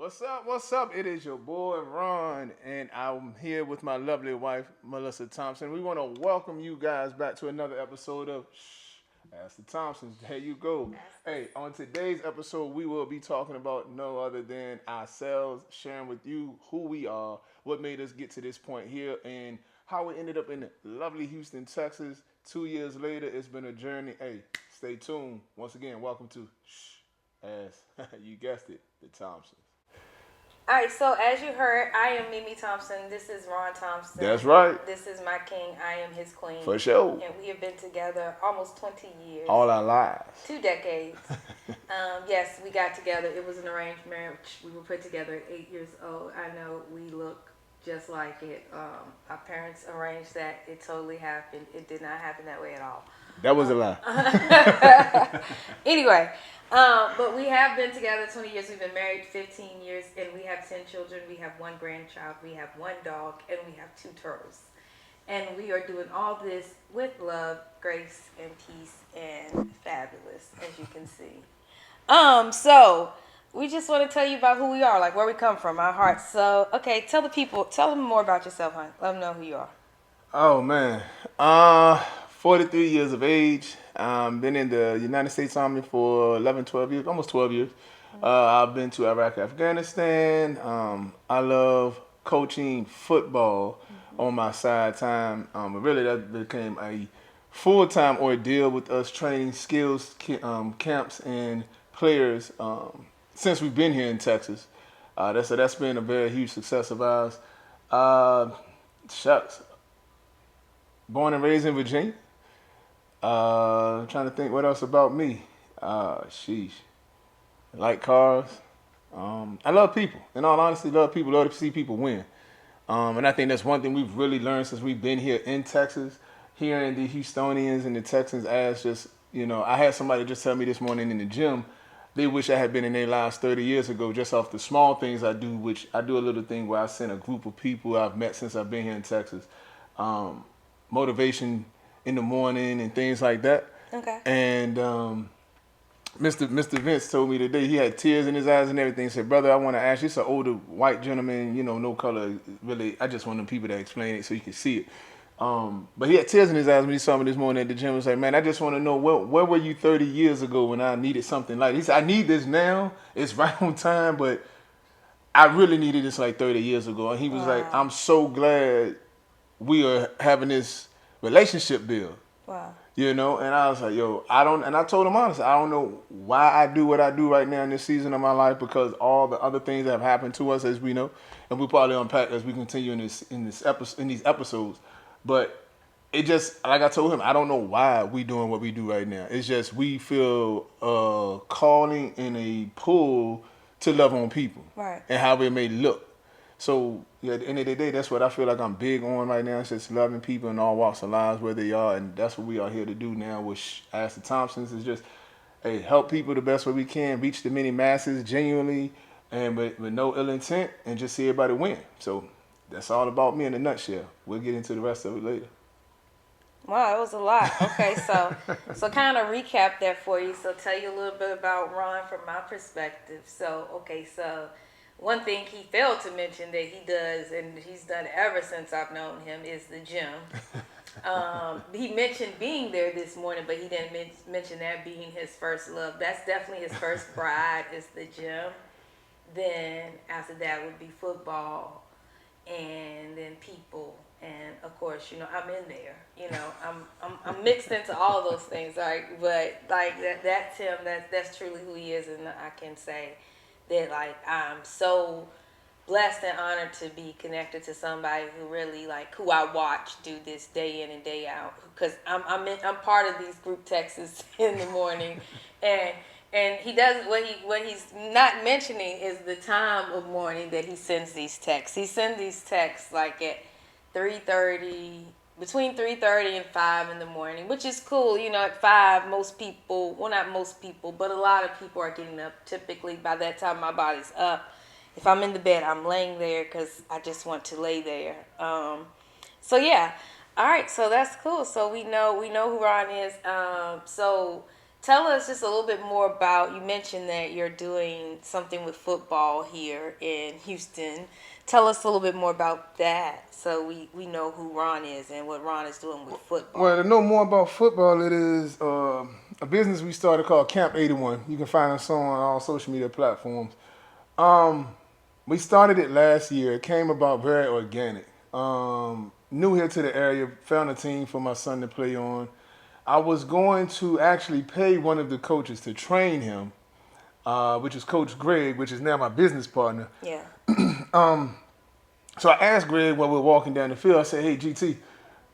What's up? What's up? It is your boy Ron, and I'm here with my lovely wife, Melissa Thompson. We want to welcome you guys back to another episode of Shhh. Ask the Thompsons. There you go. Hey, on today's episode, we will be talking about no other than ourselves, sharing with you who we are, what made us get to this point here, and how we ended up in lovely Houston, Texas. 2 years later, it's been a journey. Hey, stay tuned. Once again, welcome to Shh. As you guessed it, the Thompsons. All right, so as you heard, I am Meeme Thompson. This is Ron Thompson. That's right. This is my king. I am his queen. For sure. And we have been together almost 20 years. All our lives. 2 decades. Yes, we got together. It was an arranged marriage. We were put together at 8 years old. I know we look just like it. Our parents arranged that. It totally happened. It did not happen that way at all. That was a lie. Anyway, but we have been together 20 years. We've been married 15 years, and we have 10 children. We have 1 grandchild. We have 1 dog, and we have 2 turtles. And we are doing all this with love, grace, and peace, and fabulous, as you can see. So we just want to tell you about who we are, like where we come from, our hearts. So, okay, tell them more about yourself, hon. Let them know who you are. Oh man. 43 years of age. Been in the United States Army for 11, 12 years, almost 12 years. I've been to Iraq, Afghanistan. I love coaching football on my side time. Really, that became a full-time ordeal with us training skills camps and players since we've been here in Texas. That's been a very huge success of ours. Shucks. Born and raised in Virginia. I'm trying to think what else about me. Sheesh. I like cars. I love people. In all honesty, love people. Love to see people win. And I think that's one thing we've really learned since we've been here in Texas. Hearing the Houstonians and the Texans as just, I had somebody just tell me this morning in the gym, they wish I had been in their lives 30 years ago just off the small things I do, which I do a little thing where I send a group of people I've met since I've been here in Texas. Motivation in the morning and things like that. Okay. And Mr. Vince told me today, he had tears in his eyes and everything. He said, brother, I want to ask you, it's an older white gentleman, no color, really. I just want them people to explain it so you can see it. But he had tears in his eyes when he saw me this morning at the gym. He was like, man, I just want to know, where were you 30 years ago when I needed something like this? He said, I need this now. It's right on time, but I really needed this like 30 years ago. And he was like, I'm so glad we are having this relationship build. Wow. And I was like, and I told him honestly, I don't know why I do what I do right now in this season of my life, because all the other things that have happened to us, as we know, and we'll probably unpack as we continue in these episodes. But it just, like I told him, I don't know why we doing what we do right now. It's just we feel a calling and a pull to love on people, Right. and how it may look. So at the end of the day, that's what I feel like I'm big on right now. It's just loving people in all walks of lives where they are, and that's what we are here to do now with Ask the Thompsons, is just, hey, help people the best way we can, reach the many masses genuinely, and with no ill intent, and just see everybody win. So that's all about me in a nutshell. We'll get into the rest of it later. Wow, it was a lot. Okay, so kind of recap that for you. So tell you a little bit about Ron from my perspective. So one thing he failed to mention that he does, and he's done ever since I've known him, is the gym. He mentioned being there this morning, but he didn't mention that being his first love. That's definitely his first bride, is the gym. Then after that would be football, and then people. And of course, I'm in there. I'm mixed into all those things, right? But like that's him. That's truly who he is, and I can say that I'm so blessed and honored to be connected to somebody who really who I watch do this day in and day out. Because I'm part of these group texts in the morning, and he does what he's not mentioning is the time of morning that he sends these texts. He sends these texts at 3:30, between 3:30 and 5 in the morning, which is cool. At 5, most people, well, not most people, but a lot of people are getting up. Typically, by that time, my body's up. If I'm in the bed, I'm laying there because I just want to lay there. So yeah, all right. So that's cool. So we know who Ron is. So Tell us just a little bit more about, you mentioned that you're doing something with football here in Houston. Tell us a little bit more about that so we know who Ron is and what Ron is doing with football. Well, to know more about football, it is a business we started called Camp81. You can find us on all social media platforms. Um, we started it last year. It came about very organic. New here to the area, found a team for my son to play on. I was going to actually pay one of the coaches to train him, which is Coach Greg, which is now my business partner. Yeah. So I asked Greg while we were walking down the field, I said, hey, GT,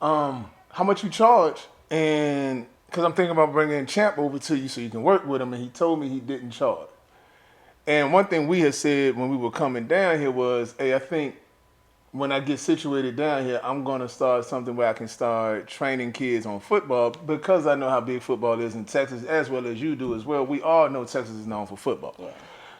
how much you charge? And because I'm thinking about bringing Champ over to you so you can work with him. And he told me he didn't charge. And one thing we had said when we were coming down here was, hey, I think when I get situated down here, I'm going to start something where I can start training kids on football because I know how big football is in Texas, as well as you do as well. We all know Texas is known for football. Yeah.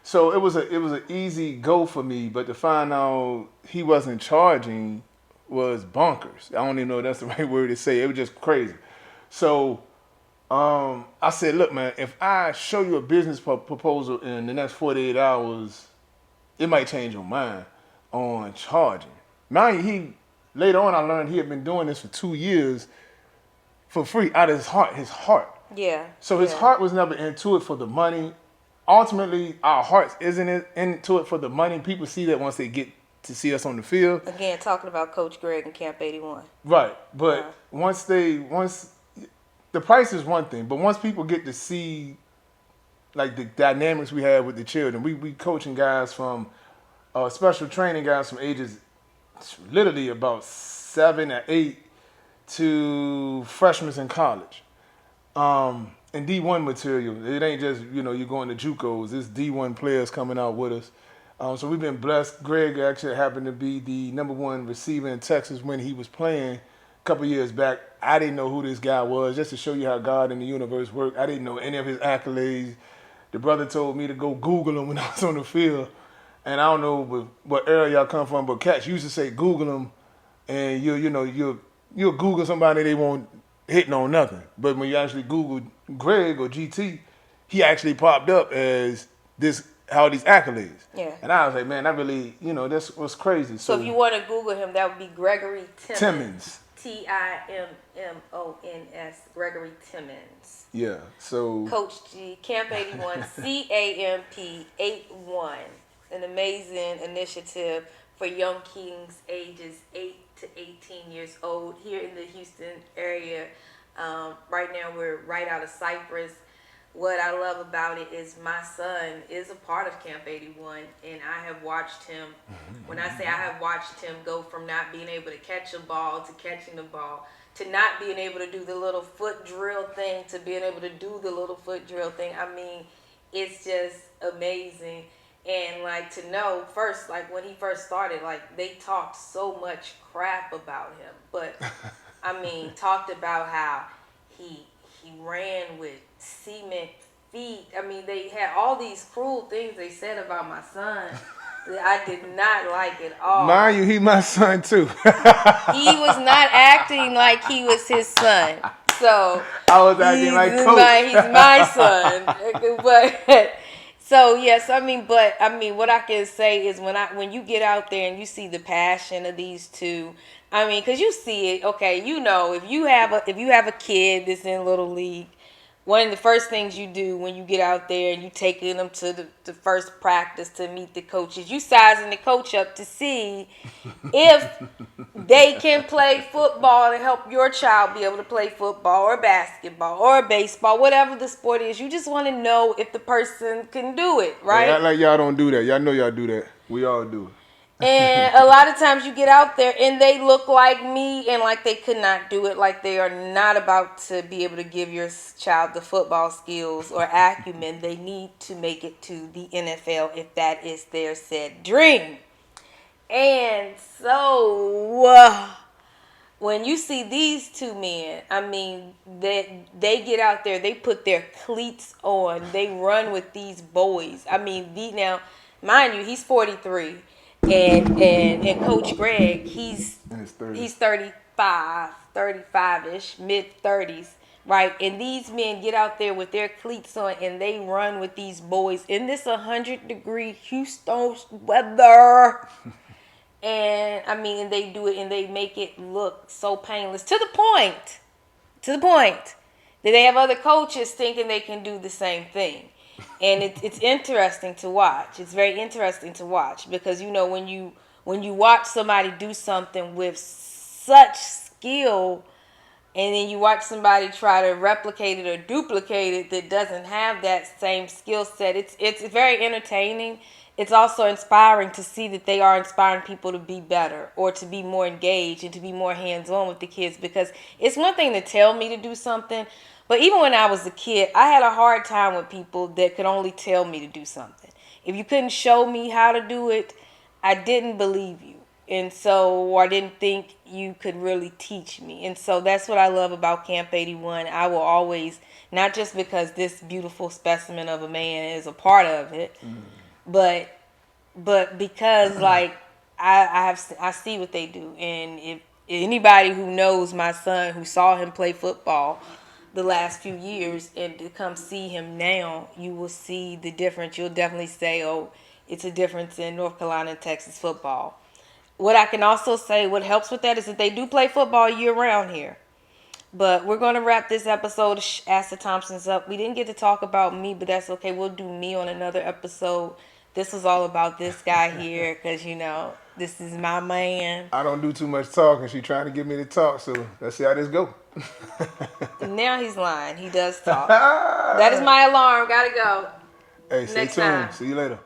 So it was an easy go for me, but to find out he wasn't charging was bonkers. I don't even know if that's the right word to say. It was just crazy. So I said, look, man, if I show you a business proposal in the next 48 hours, it might change your mind on charging. Mind you, later on I learned he had been doing this for 2 years for free out of his heart. Yeah. So his heart was never into it for the money. Ultimately, our hearts isn't into it for the money. People see that once they get to see us on the field. Again, talking about Coach Greg and Camp 81. Right. But once the price is one thing, but once people get to see like the dynamics we have with the children, we coaching guys from special training guys from ages literally about 7 or 8 to freshmen in college. And D1 material. It ain't just, you're going to JUCOs. It's D1 players coming out with us. So we've been blessed. Greg actually happened to be the #1 receiver in Texas when he was playing a couple years back. I didn't know who this guy was, just to show you how God and the universe work. I didn't know any of his accolades. The brother told me to go Google him when I was on the field. And I don't know what area y'all come from, but cats used to say Google him, and you'll Google somebody, they won't hitting on nothing. But when you actually Google Greg or GT, he actually popped up as all these accolades. Yeah. And I was like, man, that really, that's what's crazy. So if you want to Google him, that would be Gregory Timmons. Timmons. Gregory Timmons. Yeah. So Coach G, Camp 81, CAMP81, an amazing initiative for young kings ages 8 to 18 years old here in the Houston area. Right now we're right out of Cypress. What I love about it is my son is a part of Camp 81, and I have watched him, when I say I have watched him go from not being able to catch a ball to catching the ball, to not being able to do the little foot drill thing, to being able to do the little foot drill thing. I mean, it's just amazing. And like to know first, like when he first started, like they talked so much crap about him, but I mean, talked about how he ran with cement feet. I mean, they had all these cruel things they said about my son that I did not like at all. Mind you, he my son too. He was not acting like he was his son. So I was acting like Coach. He's my son. But so yes, I mean, what I can say is when you get out there and you see the passion of these two, I mean, because you see it. Okay, if you have a kid that's in Little League, one of the first things you do when you get out there and you taking them to the first practice to meet the coaches, you sizing the coach up to see if they can play football to help your child be able to play football or basketball or baseball, whatever the sport is. You just want to know if the person can do it, right? Act like y'all don't do that. Y'all know y'all do that. We all do it. And a lot of times you get out there and they look like me and like they could not do it, like they are not about to be able to give your child the football skills or acumen they need to make it to the NFL if that is their said dream. And so when you see these two men, I mean, they get out there, they put their cleats on, they run with these boys. I mean, now, mind you, he's 43. And Coach Greg, he's 35-ish, mid-30s. right? And these men get out there with their cleats on and they run with these boys in this 100-degree Houston weather. And I mean, they do it and they make it look so painless to the point that they have other coaches thinking they can do the same thing. And it's interesting to watch. It's very interesting to watch because, you know, when you watch somebody do something with such skill and then you watch somebody try to replicate it or duplicate it that doesn't have that same skill set, it's very entertaining. It's also inspiring to see that they are inspiring people to be better or to be more engaged and to be more hands-on with the kids, because it's one thing to tell me to do something, but even when I was a kid, I had a hard time with people that could only tell me to do something. If you couldn't show me how to do it, I didn't believe you. And so I didn't think you could really teach me. And so that's what I love about Camp 81. I will always, not just because this beautiful specimen of a man is a part of it, but because like I see what they do. And if anybody who knows my son, who saw him play football the last few years and to come see him now, you will see the difference. You'll definitely say, oh, it's a difference in North Carolina and Texas football. What I can also say, what helps with that is that they do play football year round here. But we're going to wrap this episode of Ask the Thompsons up. We didn't get to talk about me, but that's okay. We'll do me on another episode. This was all about this guy here because, you know, this is my man. I don't do too much talking. She trying to get me to talk, so let's see how this go. Now he's lying. He does talk. That is my alarm. Gotta go. Hey, stay tuned. Next time. See you later.